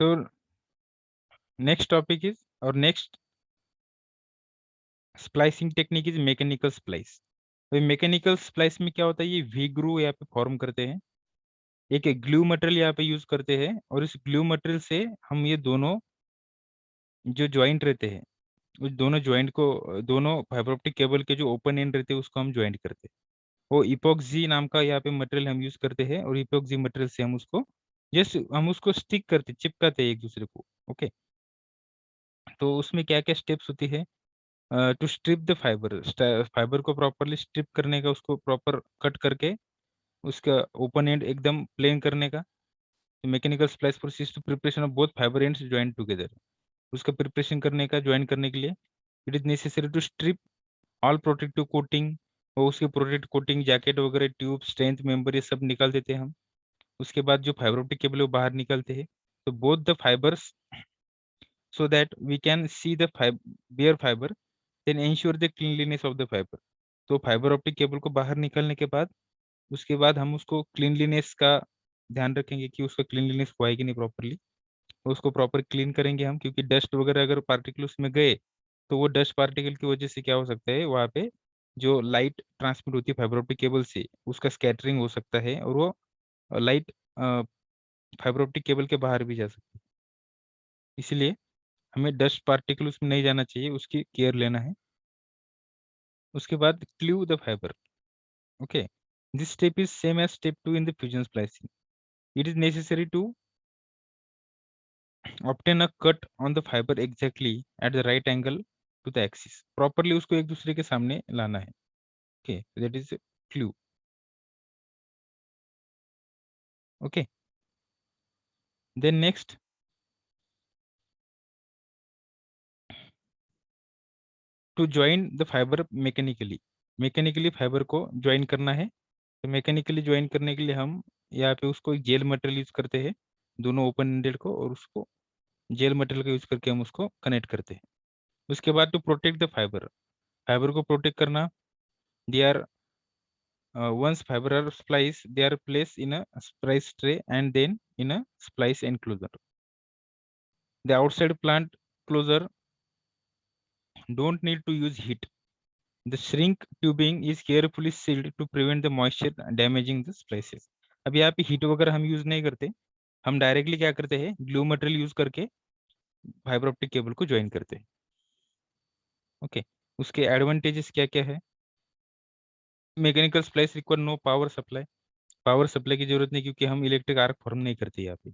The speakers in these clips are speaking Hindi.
So next topic is, or next splicing technique is mechanical splice. तो मैकेनिकल स्प्लाइस में क्या होता है, ये वी ग्रू यहाँ पे फॉर्म करते हैं, एक ग्लू मटेरियल यहाँ पे यूज करते हैं, और इस ग्लू मटेरियल से हम ये दोनों जो ज्वाइंट रहते हैं, उस दोनों ज्वाइंट को, दोनों फाइबर ऑप्टिक केबल के जो ओपन एंड रहते हैं उसको हम ज्वाइंट करते हैं। वो इपोक्सी नाम का यहाँ पे मटेरियल हम यूज करते हैं, और इपोक्सी मटेरियल से हम उसको जस्ट हम उसको स्टिक करते, चिपकाते हैं एक दूसरे को। ओके, तो उसमें क्या क्या स्टेप्स होती है, to strip the fiber, fiber को प्रॉपरली स्ट्रिप करने का, उसको प्रॉपर कट करके उसका ओपन एंड एकदम प्लेन करने का। Mechanical splice process to preparation of both fiber ends joint together, उसका प्रिपरेशन करने का, ज्वाइन करने के लिए it is necessary to strip all protective coating, और उसके प्रोटेक्ट कोटिंग, जैकेट वगैरह, ट्यूब, स्ट्रेंथ मेंबर, ये सब निकाल देते हैं हम। उसके बाद जो फाइबर ऑप्टिक केबल है वो बाहर निकलते हैं, तो both the fibres, so that we can see the bare fiber, then ensure the cleanliness of the fiber। तो फाइबर ऑप्टिक केबल को बाहर निकलने के बाद, उसके बाद हम उसको क्लीनलीनेस का ध्यान रखेंगे कि उसका क्लीनलीनेस हुआ है कि नहीं प्रॉपरली, उसको प्रॉपर क्लीन करेंगे हम, क्योंकि डस्ट वगैरह अगर पार्टिकल उसमें गए तो वो डस्ट पार्टिकल की वजह से क्या हो सकता है, वहाँ पे जो लाइट ट्रांसमिट होती है फाइबर ऑप्टिक केबल से, उसका स्कैटरिंग हो सकता है, और वो लाइट फाइबर ऑप्टिक केबल के बाहर भी जा सकती है। इसलिए हमें डस्ट पार्टिकल उसमें नहीं जाना चाहिए, उसकी केयर लेना है। उसके बाद glue the fiber. Okay, this step is same as step 2 in the fusion splicing. It is necessary to obtain a cut on the fiber exactly at the right angle to the axis। Properly उसको एक दूसरे के सामने लाना है। Okay, that is glue. Okay, then next, to join the fiber mechanically. Mechanically fiber को ज्वाइन करना है, तो मैकेनिकली ज्वाइन करने के लिए हम यहाँ पे उसको एक जेल मटेरियल यूज करते हैं, दोनों ओपन एंडेड को, और उसको जेल मटेरियल का यूज करके हम उसको कनेक्ट करते हैं। उसके बाद to protect the fiber, fiber को प्रोटेक्ट करना, they are once fiber are spliced, they are placed in a splice tray and then in a splice enclosure। The outside plant closure don't need to use heat। The shrink tubing is carefully sealed to prevent the moisture damaging the splices। अब यहाँ पे हीट वगैरह हम यूज नहीं करते, हम डायरेक्टली क्या करते हैं, ग्लू मटेरियल यूज करके फाइबर ऑप्टिक केबल को ज्वाइन करते हैं। ओके, उसके एडवांटेजेस क्या क्या है, mechanical splice require no power supply, power supply की जरूरत नहीं, क्योंकि हम इलेक्ट्रिक आर्क फॉर्म नहीं करते यहाँ पे।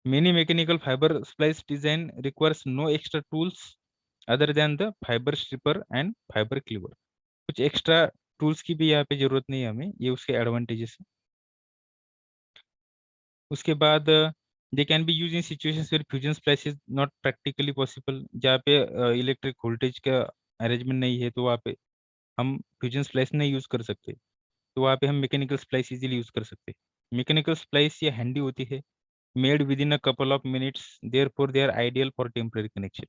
Many mechanical fiber splice design requires no extra tools other than the fiber stripper and fiber cleaver। कुछ एक्स्ट्रा टूल्स की भी यहाँ पे जरूरत नहीं है हमें, ये उसके एडवांटेजेस है। उसके बाद they can be use in situations where fusion splice is not practically possible, जहाँ पे इलेक्ट्रिक वोल्टेज का अरेंजमेंट नहीं है, तो वहाँ पे हम फ्यूजन स्प्लाइस नहीं यूज कर सकते, तो वहाँ पे हम मैकेनिकल स्प्लाइस इजीली यूज कर सकते हैं। मैकेनिकल स्प्लाइस ये हैंडी होती है, made within a couple of minutes, therefore they are ideal for temporary connection.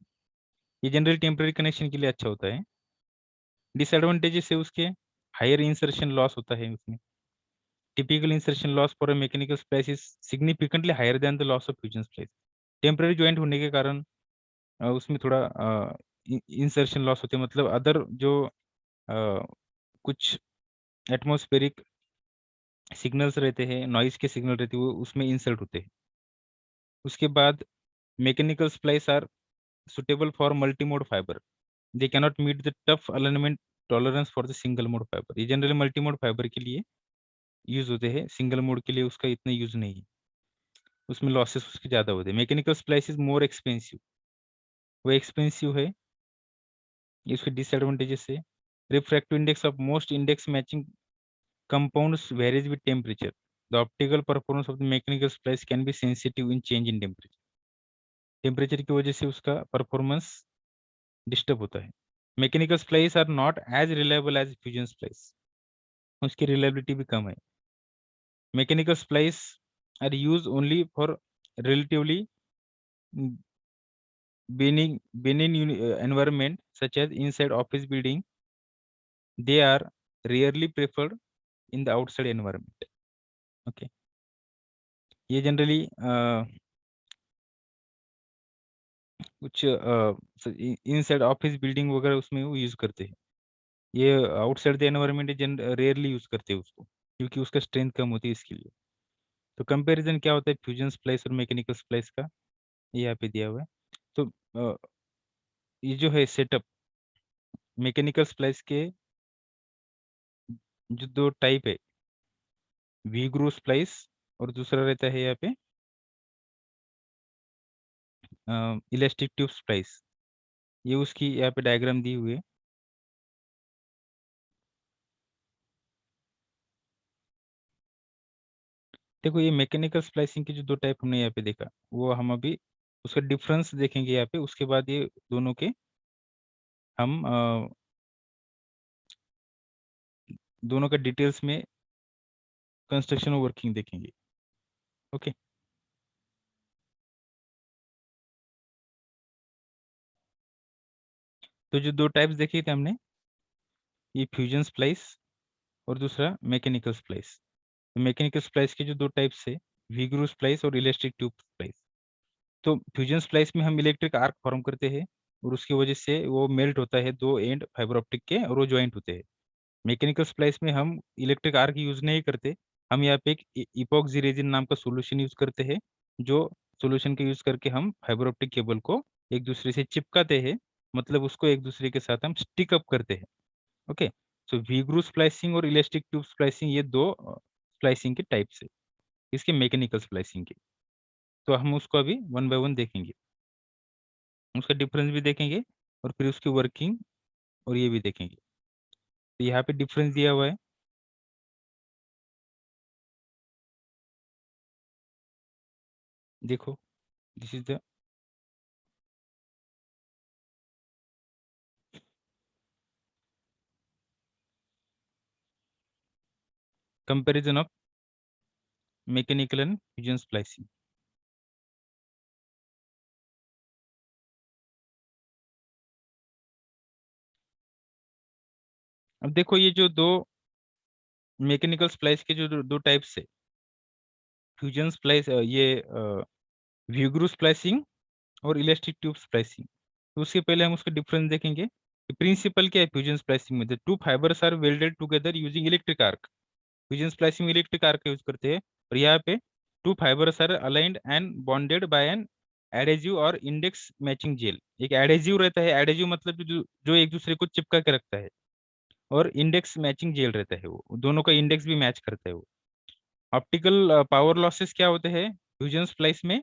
ये जनरल टेम्पररी कनेक्शन के लिए अच्छा होता है। डिसएडवांटेजेस है उसके, हायर इंसर्शन लॉस होता है उसमें। Typical insertion loss for a mechanical splice is significantly higher than the loss of fusion splice. Temporary joint होने के कारण उसमें थोड़ा इंसर्शन लॉस होते हैं, मतलब अदर जो अ, कुछ एटमॉस्फेरिक सिग्नल्स रहते हैं, नॉइज के सिग्नल रहते हैं, वो उसमें इंसर्ट होते हैं। उसके बाद mechanical splice are suitable for multi-mode fiber। They cannot meet the tough alignment tolerance for the single mode fiber। ये जनरली मल्टी मोड फाइबर के लिए यूज होते हैं, सिंगल मोड के लिए उसका इतना यूज नहीं है, उसमें लॉसेस उसके ज्यादा होते हैं। Mechanical splice is more expensive, वो एक्सपेंसिव है, ये उसके डिसएडवांटेजेस है। Refractive index of most index matching compounds varies with temperature। The optical performance of the mechanical splice can be sensitive in change in temperature। Temperature की वजह से उसका परफॉर्मेंस डिस्टर्ब होता है। Mechanical splice are not as reliable as fusion splice, उसकी रिलायबिलिटी भी कम है। Mechanical splice are use only for relatively benign environment such as inside office building। They are rarely preferred in the outside environment। Okay, ये जनरली कुछ इनसाइड ऑफिस बिल्डिंग वगैरह उसमें वो यूज करते हैं। ये outside the environment rarely use करते हैं उसको, क्योंकि उसका स्ट्रेंथ कम होती है इसके लिए। तो कंपैरिजन क्या होता है फ्यूजन स्प्लाइस और मैकेनिकल स्प्लाइस का, ये यहाँ पे दिया हुआ है। तो अ, ये जो है सेटअप मैकेनिकल स्प्लाइस के जो दो टाइप है, वी ग्रू स्प्लाइस और दूसरा रहता है यहाँ पे इलास्टिक ट्यूब स्प्लाइस। ये उसकी यहाँ पे डायग्राम दी हुई है। देखो ये मैकेनिकल स्प्लाइसिंग के जो दो टाइप हमने यहाँ पे देखा, वो हम अभी उसका डिफरेंस देखेंगे यहाँ पे, उसके बाद ये दोनों के हम दोनों का डिटेल्स में कंस्ट्रक्शन और वर्किंग देखेंगे। ओके। तो जो दो टाइप्स देखे थे हमने, ये फ्यूजन स्प्लाइस और दूसरा मैकेनिकल स्प्लाइस। तो मैकेनिकल स्प्लाइस के जो दो टाइप्स है, वी ग्रू स्प्लाइस और इलेक्ट्रिक ट्यूब स्प्लाइस। तो फ्यूजन स्प्लाइस में हम इलेक्ट्रिक आर्क फॉर्म करते हैं, और उसकी वजह से वो मेल्ट होता है दो एंड फाइबर ऑप्टिक के, और वो ज्वाइंट होते हैं। मैकेनिकल स्प्लाइस में हम इलेक्ट्रिक आर्क यूज नहीं करते, हम यहाँ पे एक इपॉक्सी रेजिन नाम का सोल्यूशन यूज करते हैं, जो सोल्यूशन के यूज करके हम फाइबर ऑप्टिक केबल को एक दूसरे से चिपकाते हैं, मतलब उसको एक दूसरे के साथ हम स्टिक अप करते हैं। Okay. So V groove splicing और इलास्टिक ट्यूब स्प्लाइसिंग, ये दो स्प्लाइसिंग के टाइप्स है इसके मैकेनिकल स्प्लाइसिंग के। तो हम उसको अभी वन बाय वन देखेंगे, उसका डिफरेंस भी देखेंगे, और फिर उसकी वर्किंग और ये भी देखेंगे। तो यहाँ पे डिफरेंस दिया हुआ है, देखो, this is the comparison of mechanical and fusion splicing. अब देखो ये जो दो मैकेनिकल स्प्लाइस के जो दो टाइप्स है, फ्यूजन स्प्लाइस, ये व्यूग्रू स्प्लाइसिंग और इलास्टिक ट्यूब स्प्लाइसिंग। तो उसके पहले हम उसका डिफरेंस देखेंगे कि प्रिंसिपल क्या है फ्यूजन स्प्लाइसिंग में। Two fibers are welded together using electric arc. Fusion splicing में इलेक्ट्रिक आर्क यूज करते हैं, और यहाँ पे two fibers are aligned and bonded by an adhesive और इंडेक्स मैचिंग जेल। एक एडेजिव रहता है, एडेजिव मतलब जो एक दूसरे को चिपका के रखता है, और इंडेक्स मैचिंग जेल रहता है, वो दोनों का इंडेक्स भी मैच करता है वो। ऑप्टिकल पावर लॉसेस क्या होते हैं फ्यूजन स्प्लाइस में,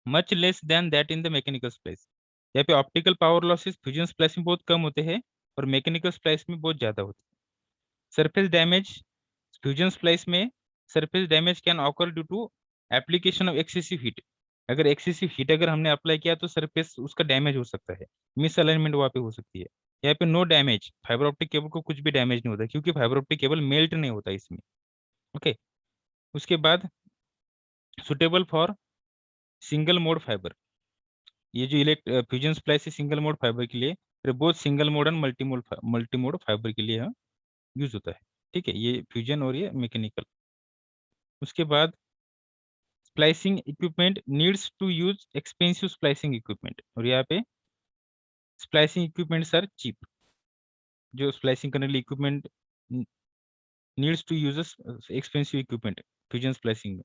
much less than that in the mechanical splice. यहाँ पे optical power losses fusion splice में बहुत कम होते हैं, और मैकेनिकल स्प्लाइस में बहुत ज्यादा होते हैं। सरफेस डैमेज फ्यूजन स्प्लाइस में, surface damage can occur due to application of excessive heat. अगर एक्सेसिव हीट अगर हमने अप्लाई किया तो सरफेस उसका डैमेज हो सकता है, मिस अलाइनमेंट वहाँ पे हो सकती है। यहाँ पे no damage, fiber optic cable को कुछ भी डैमेज नहीं होता, क्योंकि फाइबर ऑप्टिक केबल मेल्ट नहीं होता इसमें। ओके। उसके बाद suitable for single mode fibre. ये जो इलेक्ट फ्यूजन स्प्लाइस है सिंगल मोड फाइबर के लिए, फिर बहुत single mode and multi mode fibre के लिए यूज होता है। ठीक है, ये फ्यूजन और ये मैकेनिकल। उसके बाद splicing equipment needs to use expensive splicing equipment, और यहाँ पे स्प्लाइसिंग इक्विपमेंट्स आर चीप। जो स्प्लाइसिंग करने के लिए equipment needs to use expensive equipment fusion splicing में,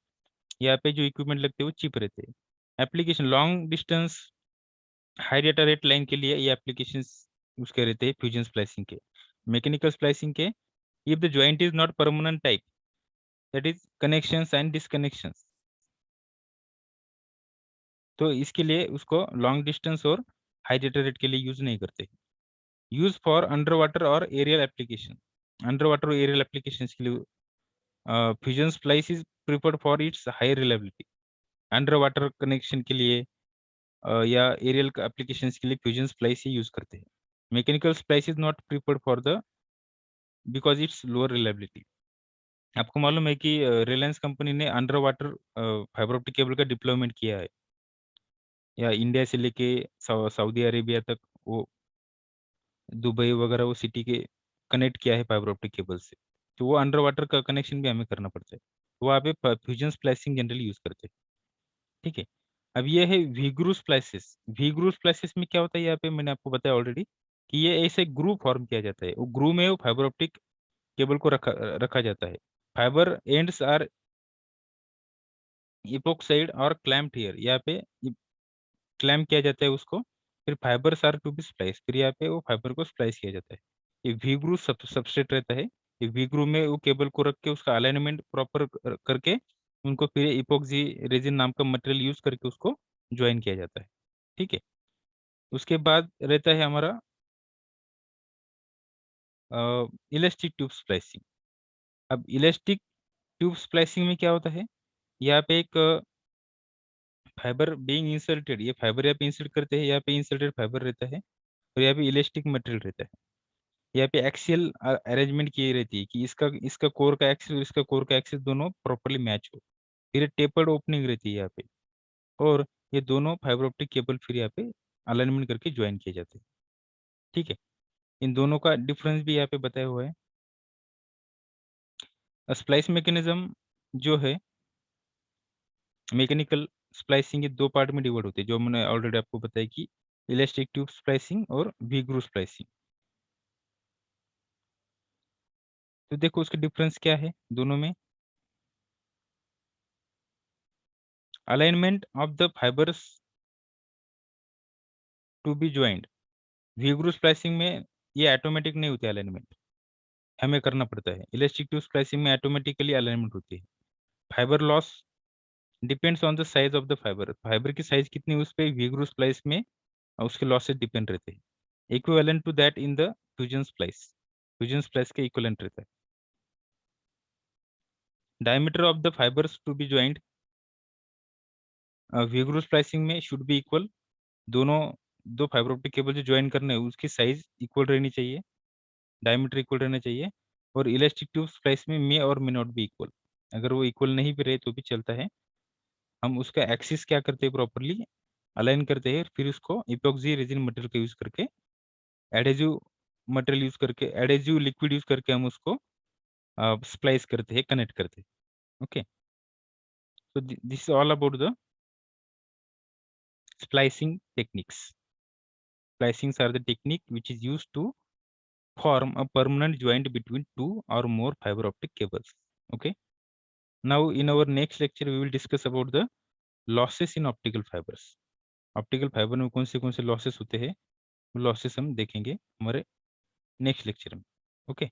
यहाँ पे जो इक्विपमेंट लगते हैं वो चीप रहते हैं। Application long distance high data rate line के लिए ये एप्लीकेशन उसके रहते हैं फ्यूजन स्प्लाइसिंग के। मैकेनिकल स्प्लाइसिंग के, if the joint is not permanent type, that is connections and disconnections, तो इसके लिए उसको लॉन्ग डिस्टेंस और हाई डेटा रेट के लिए यूज नहीं करते। यूज फॉर अंडर वाटर और एरियल एप्लीकेशन, अंडर वाटर और एरियल एप्लीकेशन के लिए fusion splice is preferred for its high reliability. Under water connection के लिए या एरियल एप्लीकेशन के लिए फ्यूजन स्प्लाइस ही यूज करते हैं। Mechanical splice is not preferred for the because it's lower reliability. आपको मालूम है कि रिलायंस कंपनी ने under water fibre optic cable का डिप्लॉयमेंट किया है, या इंडिया से लेके सऊदी अरेबिया तक, वो दुबई वगैरह वो सिटी के कनेक्ट किया है फाइबर ऑप्टिक केबल से। तो वो अंडर वाटर का कनेक्शन भी हमें करना पड़ता है, तो वहाँ पे फ्यूजन स्प्लाइसिंग जनरली यूज करते हैं। ठीक है। अब ये है V groove splices. V groove splices में क्या होता है, यहाँ पे मैंने आपको बताया ऑलरेडी कि ये ऐसे ग्रू फॉर्म किया जाता है। वो ग्रू में वो फाइबर ऑप्टिक केबल को रखा रखा जाता है। फाइबर एंड्स आर इपोक्साइड और क्लैम्प्ड हियर, यहाँ पे क्लैम्प किया जाता है उसको। फिर fibers are to be splice, फिर यहाँ पे वो फाइबर को स्प्लाइस किया जाता है। ये वी ग्रू सबस्ट्रेट रहता है। ये वी ग्रू में वो केबल को रख के उसका अलाइनमेंट प्रॉपर करके उनको फिर इपोक्सी रेजिन नाम का मटेरियल यूज करके उसको ज्वाइन किया जाता है। ठीक है। उसके बाद रहता है हमारा इलास्टिक ट्यूब स्प्लाइसिंग। अब इलास्टिक ट्यूब स्प्लाइसिंग में क्या होता है, यहाँ पे एक फाइबर बीइंग इंसर्टेड, ये फाइबर यहाँ पे इंसर्ट करते हैं, यहाँ पे इंसर्टेड फाइबर रहता है और यहाँ पे इलास्टिक मटेरियल रहता है। यहाँ पे एक्सियल अरेंजमेंट की रहती है कि इसका इसका कोर का एक्सिस और इसका कोर का एक्सिस दोनों प्रॉपर्ली मैच हो। फिर टेपर्ड ओपनिंग रहती है यहाँ पे, और ये दोनों फाइबर ऑप्टिक केबल फिर यहाँ पे अलाइनमेंट करके ज्वाइन किए जाते हैं। ठीक है। इन दोनों का डिफरेंस भी यहाँ पे बताया हुआ है। स्प्लाइस मैकेनिज्म जो है, मैकेनिकल स्प्लाइसिंग के दो पार्ट में डिवाइड होते हैं, जो मैंने ऑलरेडी आपको बताया कि इलास्टिक ट्यूब स्प्लाइसिंग और वी ग्रू स्प्लाइसिंग। तो देखो उसका डिफरेंस क्या है दोनों में। Alignment of the fibers to be joint. V groove splicing में ये ऑटोमेटिक नहीं होती अलाइनमेंट, हमें करना पड़ता है। इलास्टिक ट्यूब स्प्लाइसिंग में ऑटोमेटिकली अलाइनमेंट होती है। Fibre loss depends on the size of the fiber, fibre की साइज कितनी है उस पर वी ग्रू स्प्लाइस में उसके लॉसेस डिपेंड रहते हैं। Equivalent to that in the fusion splice, fusion splice के इक्विवेलेंट रहता है। Diameter of the fibers to be joint V groove splicing में शुड बी इक्वल। दोनों दो फाइबर ऑप्टिक केबल जो ज्वाइन करने हैं उसकी साइज इक्वल रहनी चाहिए, डायमीटर इक्वल रहना चाहिए। और इलास्टिक ट्यूब स्प्लाइस में मे और मे नॉट बी इक्वल, अगर वो इक्वल नहीं भी रहे तो भी चलता है। हम उसका एक्सिस क्या करते हैं, प्रॉपरली अलाइन करते हैं, फिर उसको इपोक्सी रेजिन मटेरियल का यूज करके एडेजिव मटेरियल यूज करके एडेजिव लिक्विड यूज करके हम उसको स्प्लाइस करते हैं, कनेक्ट करते हैं। Okay, so this is all about the splicing techniques. Splicings are the technique which is used to form a permanent joint between two or more fiber optic cables. Okay. Now in our next lecture we will discuss about the losses in optical fibers. Optical fibre में कौन से लॉसेस होते हैं, वो लॉसेस हम देखेंगे हमारे नेक्स्ट लेक्चर में। ओके।